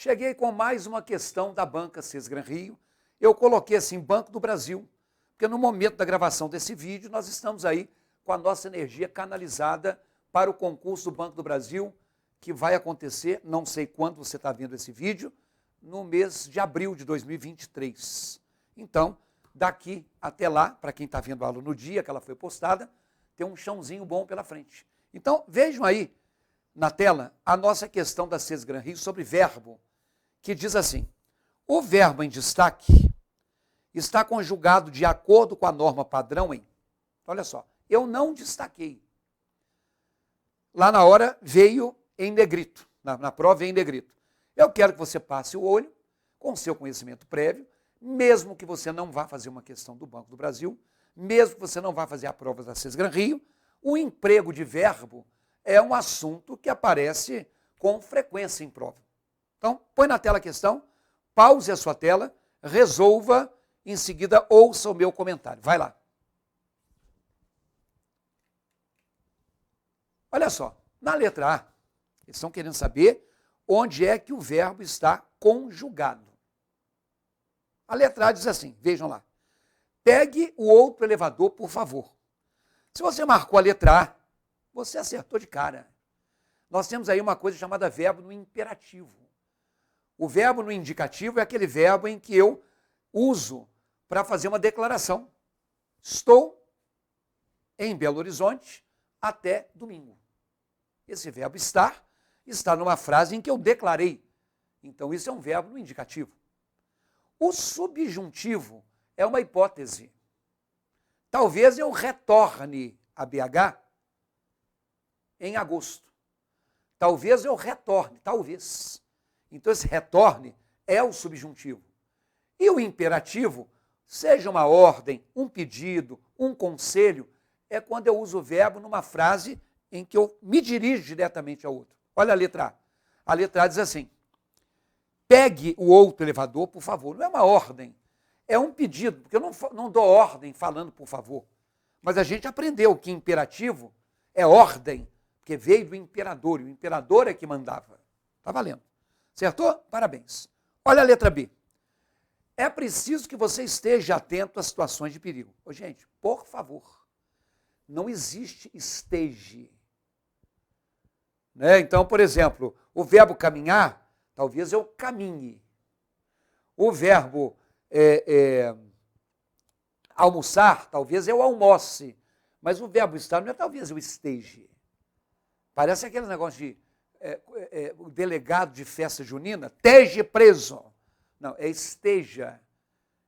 cheguei com mais uma questão da banca Sesgran Rio. Eu coloquei assim, Banco do Brasil, porque no momento da gravação desse vídeo, nós estamos aí com a nossa energia canalizada para o concurso do Banco do Brasil, que vai acontecer, não sei quando você está vendo esse vídeo, no mês de abril de 2023. Então, daqui até lá, para quem está vendo a aula no dia que ela foi postada, tem um chãozinho bom pela frente. Então, vejam aí na tela a nossa questão da Sesgran Rio sobre verbo, que diz assim: o verbo em destaque está conjugado de acordo com a norma padrão em... Olha só, eu não destaquei. Lá na hora veio em negrito, na prova veio em negrito. Eu quero que você passe o olho com seu conhecimento prévio, mesmo que você não vá fazer uma questão do Banco do Brasil, mesmo que você não vá fazer a prova da Sesgran Rio, o emprego de verbo é um assunto que aparece com frequência em prova. Então, põe na tela a questão, pause a sua tela, resolva, em seguida ouça o meu comentário. Vai lá. Olha só, na letra A, eles estão querendo saber onde é que o verbo está conjugado. A letra A diz assim, vejam lá. Pegue o outro elevador, por favor. Se você marcou a letra A, você acertou de cara. Nós temos aí uma coisa chamada verbo no imperativo. O verbo no indicativo é aquele verbo em que eu uso para fazer uma declaração. Estou em Belo Horizonte até domingo. Esse verbo estar está numa frase em que eu declarei. Então, isso é um verbo no indicativo. O subjuntivo é uma hipótese. Talvez eu retorne a BH em agosto. Talvez eu retorne, talvez. Então, esse retorne é o subjuntivo. E o imperativo, seja uma ordem, um pedido, um conselho, é quando eu uso o verbo numa frase em que eu me dirijo diretamente ao outro. Olha a letra A. A letra A diz assim, pegue o outro elevador, por favor. Não é uma ordem, é um pedido, porque eu não dou ordem falando por favor. Mas a gente aprendeu que imperativo é ordem, porque veio do imperador, e o imperador é que mandava. Está valendo. Acertou? Parabéns. Olha a letra B. É preciso que você esteja atento às situações de perigo. Ô, gente, por favor, não existe esteja. Né? Então, por exemplo, o verbo caminhar, talvez eu caminhe. O verbo almoçar, talvez eu almoce. Mas o verbo estar não é talvez eu esteja. Parece aquele negócio de o delegado de festa junina, esteja preso. Não, é esteja.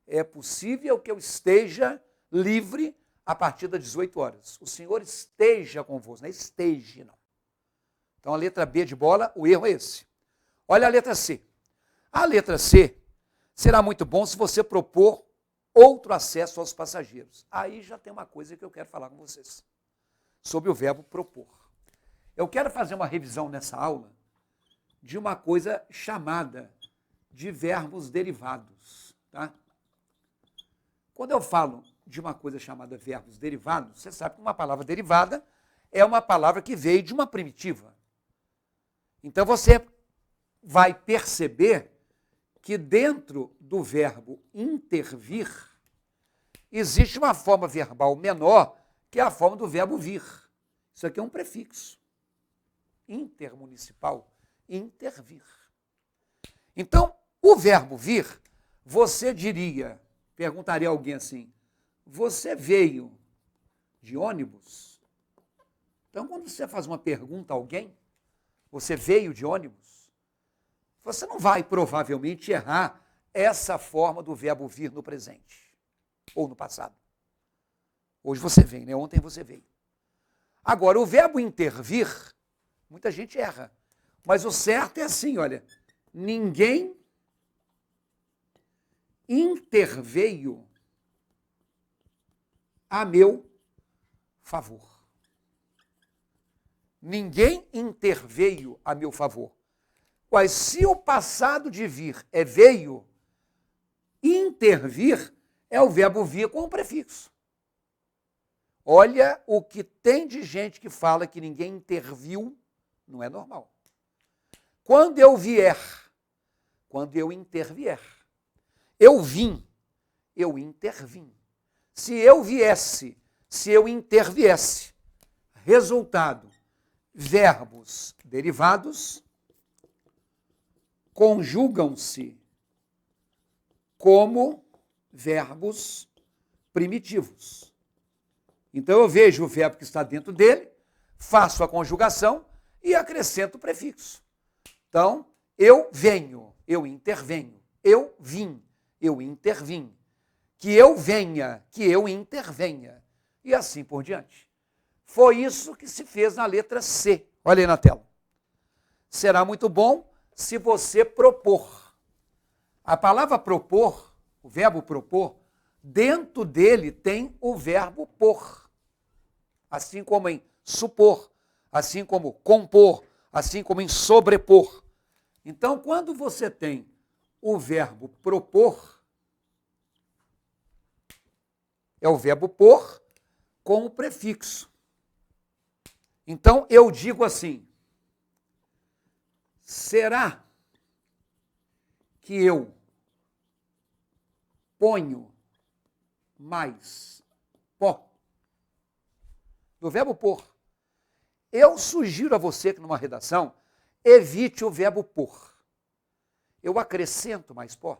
É possível que eu esteja livre a partir das 18 horas. O Senhor esteja convosco, não é esteja, não. Então, a letra B de bola, o erro é esse. Olha a letra C. A letra C será muito bom se você propor outro acesso aos passageiros. Aí já tem uma coisa que eu quero falar com vocês, sobre o verbo propor. Eu quero fazer uma revisão nessa aula de uma coisa chamada de verbos derivados. Tá? Quando eu falo de uma coisa chamada verbos derivados, você sabe que uma palavra derivada é uma palavra que veio de uma primitiva. Então você vai perceber que dentro do verbo intervir existe uma forma verbal menor, que é a forma do verbo vir. Isso aqui é um prefixo. Intermunicipal, intervir. Então, o verbo vir, você diria, perguntaria a alguém assim, você veio de ônibus? Então, quando você faz uma pergunta a alguém, você veio de ônibus? Você não vai provavelmente errar essa forma do verbo vir no presente ou no passado. Hoje você vem, né? Ontem você veio. Agora, o verbo intervir, muita gente erra. Mas o certo é assim, olha, ninguém interveio a meu favor. Ninguém interveio a meu favor. Mas se o passado de vir é veio, intervir é o verbo vir com um prefixo. Olha o que tem de gente que fala que ninguém interviu, não é normal. Quando eu vier quando eu intervier. Eu vim, eu intervim. Se eu viesse, se eu interviesse. Resultado, verbos derivados conjugam-se como verbos primitivos. Então eu vejo o verbo que está dentro dele, faço a conjugação e acrescento o prefixo. Então, eu venho, eu intervenho. Eu vim, eu intervim. Que eu venha, que eu intervenha. E assim por diante. Foi isso que se fez na letra C. Olha aí na tela. Será muito bom se você propor. A palavra propor, o verbo propor, dentro dele tem o verbo por. Assim como em supor, assim como compor, assim como em sobrepor. Então, quando você tem o verbo propor, é o verbo por com o prefixo. Então, eu digo assim, será que eu ponho mais pó? Do verbo por. Eu sugiro a você que numa redação, evite o verbo por. Eu acrescento mais pó.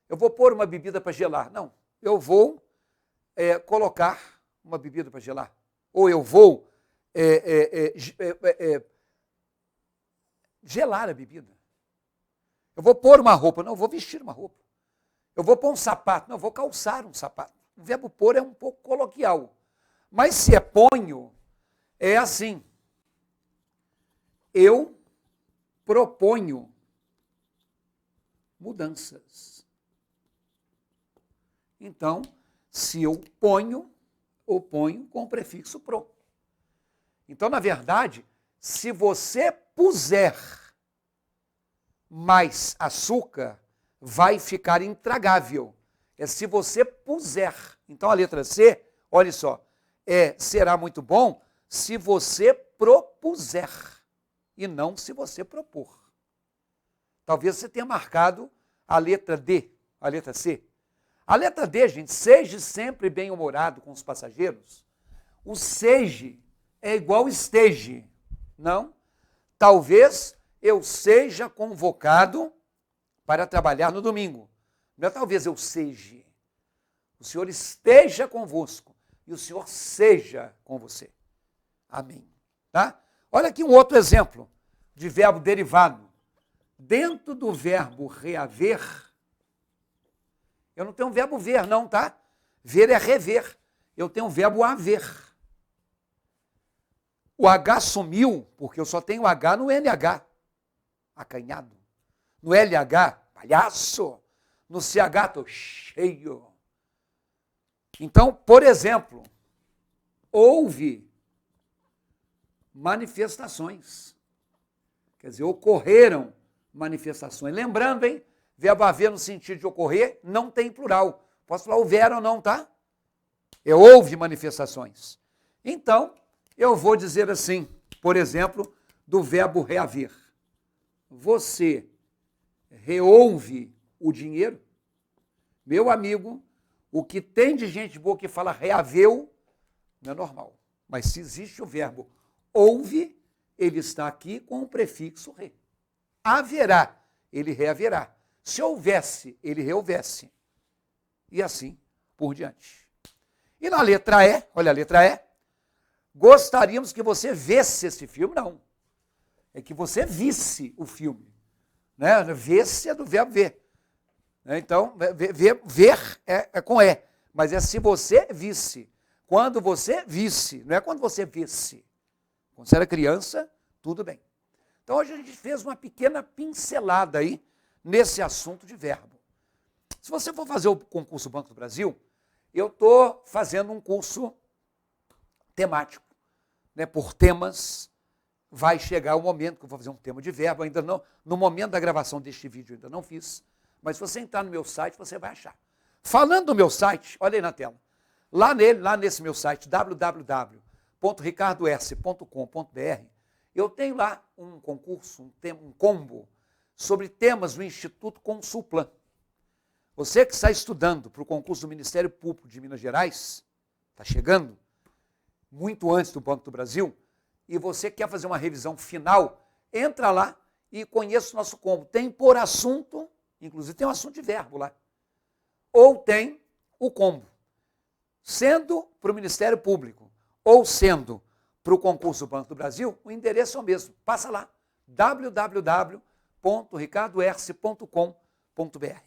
Eu vou pôr uma bebida para gelar. Não, eu vou colocar uma bebida para gelar. Ou eu vou gelar a bebida. Eu vou pôr uma roupa. Não, eu vou vestir uma roupa. Eu vou pôr um sapato. Não, eu vou calçar um sapato. O verbo pôr é um pouco coloquial. Mas se é ponho, é assim. Eu proponho mudanças. Então, se eu ponho, eu ponho com o prefixo pro. Então, na verdade, se você puser mais açúcar, vai ficar intragável. É se você puser. Então, a letra C, olha só, será muito bom se você propuser e não se você propor. Talvez você tenha marcado a letra D, a letra C. A letra D, gente, seja sempre bem-humorado com os passageiros. O seja é igual esteja, não? Talvez eu seja convocado para trabalhar no domingo. Não é talvez eu seja. O Senhor esteja convosco e o Senhor seja com você. Amém. Tá? Olha aqui um outro exemplo de verbo derivado. Dentro do verbo reaver, eu não tenho um verbo ver, não, tá? Ver é rever. Eu tenho um verbo haver. O H sumiu, porque eu só tenho H no NH. Acanhado. No LH, palhaço. No CH, estou cheio. Então, por exemplo, houve manifestações. Quer dizer, ocorreram manifestações. Lembrando, hein? Verbo haver no sentido de ocorrer, não tem plural. Posso falar houveram ou não, tá? Houve manifestações. Então, eu vou dizer assim, por exemplo, do verbo reaver. Você reouve o dinheiro? Meu amigo, o que tem de gente boa que fala reaveu, não é normal. Mas se existe o verbo houve, ele está aqui com o prefixo re. Haverá, ele reaverá. Se houvesse, ele rehouvesse. E assim por diante. E na letra E, olha a letra E, gostaríamos que você visse esse filme, não. É que você visse o filme. Né? Visse é do verbo ver. Então, ver é com E. Mas é se você visse. Quando você visse, não é quando você visse. Quando você era criança, tudo bem. Então, hoje a gente fez uma pequena pincelada aí nesse assunto de verbo. Se você for fazer o concurso Banco do Brasil, eu estou fazendo um curso temático, né, por temas. Vai chegar o momento que eu vou fazer um tema de verbo, ainda não, no momento da gravação deste vídeo ainda não fiz, mas se você entrar no meu site, você vai achar. Falando do meu site, olha aí na tela, lá nesse meu site, www.ricardos.com.br, eu tenho lá um concurso, um combo sobre temas do Instituto Consulplan. Você que está estudando para o concurso do Ministério Público de Minas Gerais, está chegando, muito antes do Banco do Brasil, e você quer fazer uma revisão final, entra lá e conheça o nosso combo. Tem por assunto, inclusive tem um assunto de verbo lá, ou tem o combo. Sendo para o Ministério Público ou sendo para o concurso do Banco do Brasil, o endereço é o mesmo. Passa lá, www.ricardoerce.com.br.